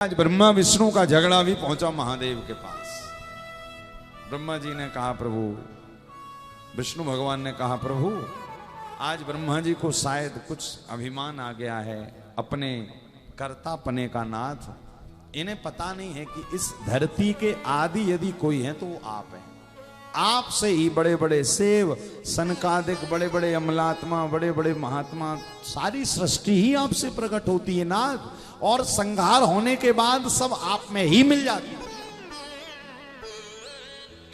आज ब्रह्मा विष्णु का झगड़ा भी पहुंचा महादेव के पास। ब्रह्मा जी ने कहा प्रभु, विष्णु भगवान ने कहा प्रभु, आज ब्रह्मा जी को शायद कुछ अभिमान आ गया है अपने कर्तापने का नाथ। इन्हें पता नहीं है कि इस धरती के आदि यदि कोई है तो वो आप हैं। आपसे ही बड़े बड़े सेव सनकादिक, बड़े बड़े अमलात्मा, बड़े बड़े महात्मा, सारी सृष्टि ही आपसे प्रकट होती है नाथ। और संहार होने के बाद सब आप में ही मिल जाती है।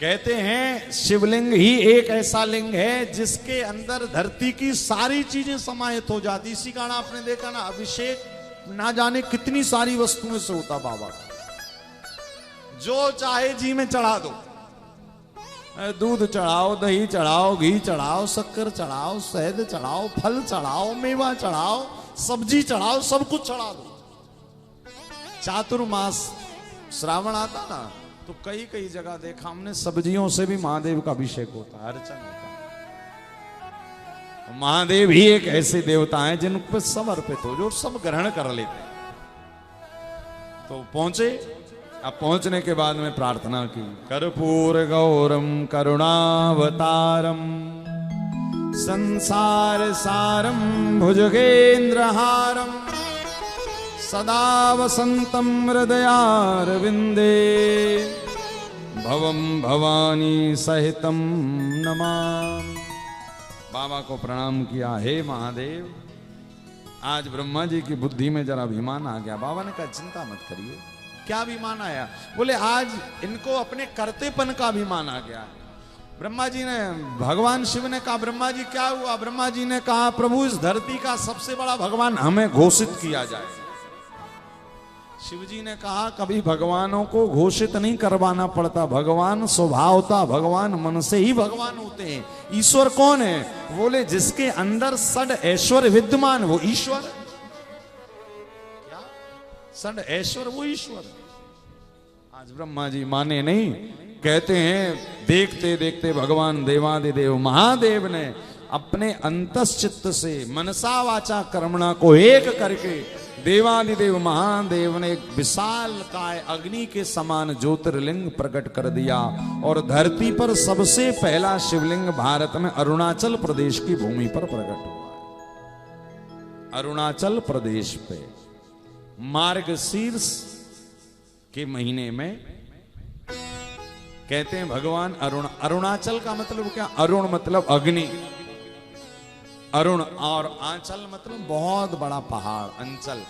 कहते हैं शिवलिंग ही एक ऐसा लिंग है जिसके अंदर धरती की सारी चीजें समाहित हो जाती। इसी कारण आपने देखा ना, अभिषेक ना जाने कितनी सारी वस्तुओं से होता बाबा का। जो चाहे जी में चढ़ा दो, दूध चढ़ाओ, दही चढ़ाओ, घी चढ़ाओ, शक्कर चढ़ाओ, शहद चढ़ाओ, फल चढ़ाओ, मेवा चढ़ाओ, सब्जी चढ़ाओ, सब कुछ चढ़ा दो। चातुर्मास श्रावण आता ना तो कई कई जगह देखा हमने सब्जियों से भी महादेव का अभिषेक होता है, अर्चन होता है। महादेव ही एक ऐसे देवता हैं जिन पर सब अर्पित हो, जो सब ग्रहण कर लेते हैं। तो पहुंचे। अब पहुंचने के बाद में प्रार्थना की, कर्पूर गौरम करुणावतारम संसार सारम भुजगेंद्रहारम सदा वसंतम हृदयारविंदे भवम भवानी सहितम नमामि। बाबा को प्रणाम किया, हे महादेव, आज ब्रह्मा जी की बुद्धि में जरा अभिमान आ गया। बाबा ने कहा चिंता मत करिए। क्या अभिमान आया? बोले आज इनको अपने कर्तेपन का अभिमान आ गया। ब्रह्मा जी ने, भगवान शिव ने कहा ब्रह्मा जी क्या हुआ? ब्रह्मा जी ने कहा प्रभु, इस धरती का सबसे बड़ा भगवान हमें घोषित किया जाए। शिव जी ने कहा कभी भगवानों को घोषित नहीं करवाना पड़ता, भगवान स्वभावता, भगवान मन से ही भगवान होते हैं। ईश्वर कौन है? बोले जिसके अंदर षड ऐश्वर्य विद्यमान वो ईश्वर। क्या षड ऐश्वर्य? वो ईश्वर। आज ब्रह्मा जी माने नहीं, कहते हैं देखते देखते भगवान देवादिदेव महादेव ने अपने अंतश्चित्त से मनसा वाचा कर्मणा को एक करके देवादिदेव महादेव ने एक विशाल काय अग्नि के समान ज्योतिर्लिंग प्रकट कर दिया। और धरती पर सबसे पहला शिवलिंग भारत में अरुणाचल प्रदेश की भूमि पर प्रकट हुआ। अरुणाचल प्रदेश पे मार्गशीर्ष के महीने में कहते हैं भगवान अरुणाचल का मतलब क्या? अरुण मतलब अग्नि, अरुण, और आंचल मतलब बहुत बड़ा पहाड़, अंचल,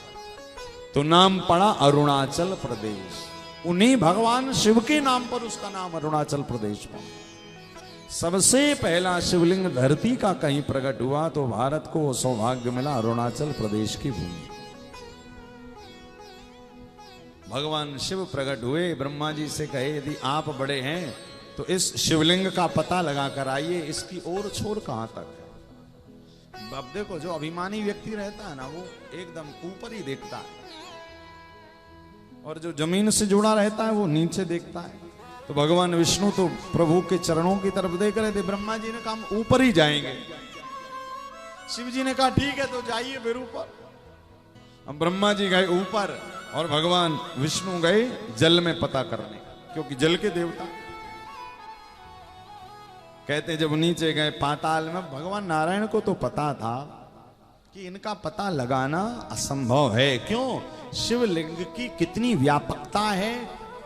तो नाम पड़ा अरुणाचल प्रदेश। उन्हीं भगवान शिव के नाम पर उसका नाम अरुणाचल प्रदेश पड़ा। सबसे पहला शिवलिंग धरती का कहीं प्रकट हुआ तो भारत को सौभाग्य मिला अरुणाचल प्रदेश की भूमि। भगवान शिव प्रकट हुए, ब्रह्मा जी से कहे यदि आप बड़े हैं तो इस शिवलिंग का पता लगा कर आइए, इसकी ओर छोर कहां तक है। अब देखो जो अभिमानी व्यक्ति रहता है ना वो एकदम ऊपर ही देखता है, और जो जमीन से जुड़ा रहता है वो नीचे देखता है। तो भगवान विष्णु तो प्रभु के चरणों की तरफ देख रहे थे। ब्रह्मा जी ने कहा हम ऊपर ही जाएंगे। शिव जी ने कहा ठीक है तो जाइए फिर ऊपर। अब ब्रह्मा जी गए ऊपर और भगवान विष्णु गए जल में पता करने, क्योंकि जल के देवता। कहते जब नीचे गए पाताल में, भगवान नारायण को तो पता था कि इनका पता लगाना असंभव है। क्यों? शिवलिंग की कितनी व्यापकता है,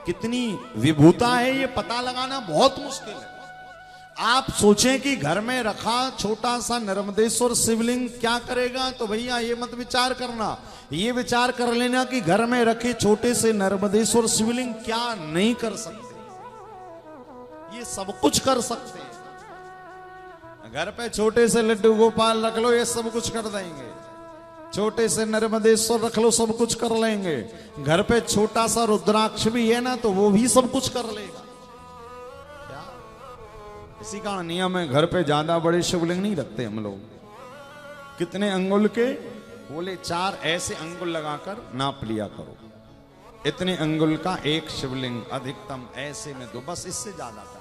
कितनी विभुता है, ये पता लगाना बहुत मुश्किल है। आप सोचें कि घर में रखा छोटा सा नर्मदेश्वर शिवलिंग क्या करेगा, तो भैया ये मत विचार करना, ये विचार कर लेना कि घर में रखे छोटे से नर्मदेश्वर शिवलिंग क्या नहीं कर सकते। ये सब कुछ कर सकते हैं। घर पे छोटे से लड्डू गोपाल रख लो, ये सब कुछ कर देंगे। छोटे से नर्मदेश्वर रख लो, सब कुछ कर लेंगे। घर पे छोटा सा रुद्राक्ष भी है ना तो वो भी सब कुछ कर लेगा। क्या? इसी का नियम है, घर पे ज्यादा बड़े शिवलिंग नहीं रखते हम लोग। कितने अंगुल के? बोले 4 ऐसे अंगुल लगाकर नाप लिया करो। इतने अंगुल का एक शिवलिंग, अधिकतम ऐसे में 2, बस इससे ज्यादा कर।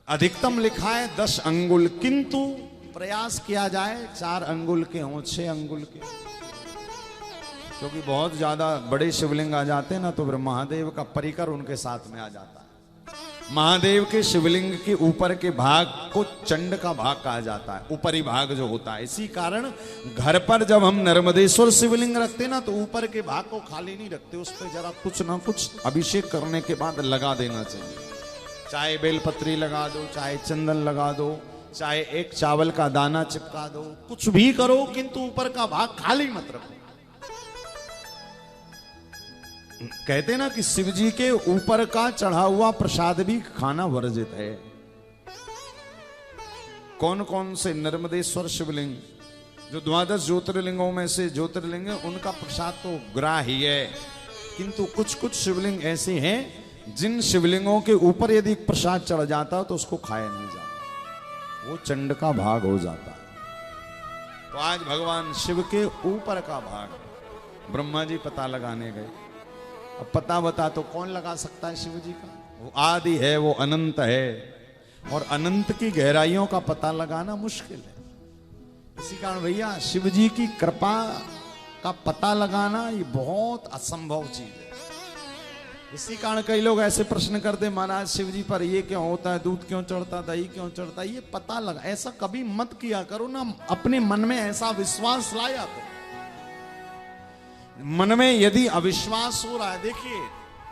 अधिकतम लिखा है 10 अंगुल, किंतु प्रयास किया जाए 4 अंगुल के हों, 6 अंगुल के। क्योंकि बहुत ज्यादा बड़े शिवलिंग आ जाते हैं ना तो फिर महादेव का परिकर उनके साथ में आ जाता है। महादेव के शिवलिंग के ऊपर के भाग को चंड का भाग कहा जाता है, ऊपरी भाग जो होता है। इसी कारण घर पर जब हम नर्मदेश्वर शिवलिंग रखते ना तो ऊपर के भाग को खाली नहीं रखते, उस पर जरा कुछ ना कुछ अभिषेक करने के बाद लगा देना चाहिए। चाहे बेलपत्री लगा दो, चाहे चंदन लगा दो, चाहे एक चावल का दाना चिपका दो, कुछ भी करो, किंतु ऊपर का भाग खाली मत रखो। कहते ना कि शिव जी के ऊपर का चढ़ा हुआ प्रसाद भी खाना वर्जित है। कौन कौन से नर्मदेश्वर शिवलिंग जो 12 ज्योतिर्लिंगों में से ज्योतिर्लिंग है, उनका प्रसाद तो ग्राह्य है, किंतु कुछ कुछ शिवलिंग ऐसे हैं जिन शिवलिंगों के ऊपर यदि प्रसाद चढ़ जाता है तो उसको खाया नहीं जाता, वो चंड का भाग हो जाता है। तो आज भगवान शिव के ऊपर का भाग ब्रह्मा जी पता लगाने गए। अब पता बता तो कौन लगा सकता है शिव जी का? वो आदि है, वो अनंत है, और अनंत की गहराइयों का पता लगाना मुश्किल है। इसी कारण भैया शिव जी की कृपा का पता लगाना ये बहुत असंभव चीज है। इसी कारण कई लोग ऐसे प्रश्न करते, महाराज शिव जी पर ये क्यों होता है, दूध क्यों चढ़ता, दही क्यों चढ़ता है, ये पता लगा। ऐसा कभी मत किया करो ना, अपने मन में ऐसा विश्वास लाया करो। मन में यदि अविश्वास हो रहा है, देखिए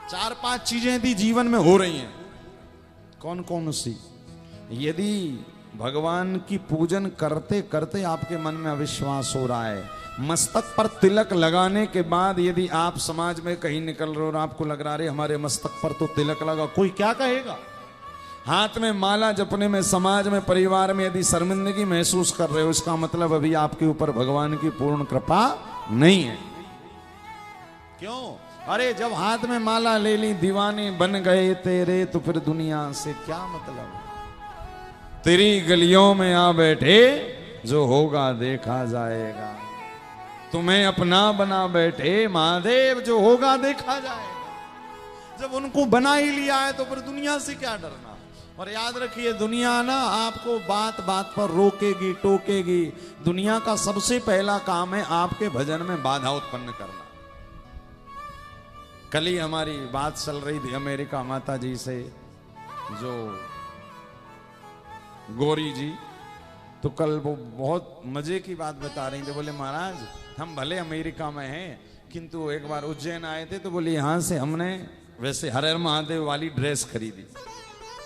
4-5 चीजें यदि जीवन में हो रही हैं, कौन कौन सी? यदि भगवान की पूजन करते करते आपके मन में अविश्वास हो रहा है, मस्तक पर तिलक लगाने के बाद यदि आप समाज में कहीं निकल रहे हो और आपको लग रहा है हमारे मस्तक पर तो तिलक लगा, कोई क्या कहेगा? हाथ में माला जपने में, समाज में, परिवार में यदि शर्मिंदगी महसूस कर रहे हो, इसका मतलब अभी आपके ऊपर भगवान की पूर्ण कृपा नहीं है। क्यों? अरे जब हाथ में माला ले ली, दीवाने बन गए तेरे, तो फिर दुनिया से क्या मतलब? तेरी गलियों में आ बैठे, जो होगा देखा जाएगा। तुम्हें अपना बना बैठे महादेव, जो होगा देखा जाएगा। जब उनको बना ही लिया है तो फिर दुनिया से क्या डरना? और याद रखिए, दुनिया ना आपको बात बात पर रोकेगी, टोकेगी। दुनिया का सबसे पहला काम है आपके भजन में बाधा उत्पन्न करना। कल ही हमारी बात चल रही थी अमेरिका माता जी से, जो गौरी जी, तो कल वो बहुत मजे की बात बता रही थी। बोले महाराज हम भले अमेरिका में हैं, किंतु एक बार उज्जैन आए थे तो बोले यहाँ से हमने वैसे हर हर महादेव वाली ड्रेस खरीदी।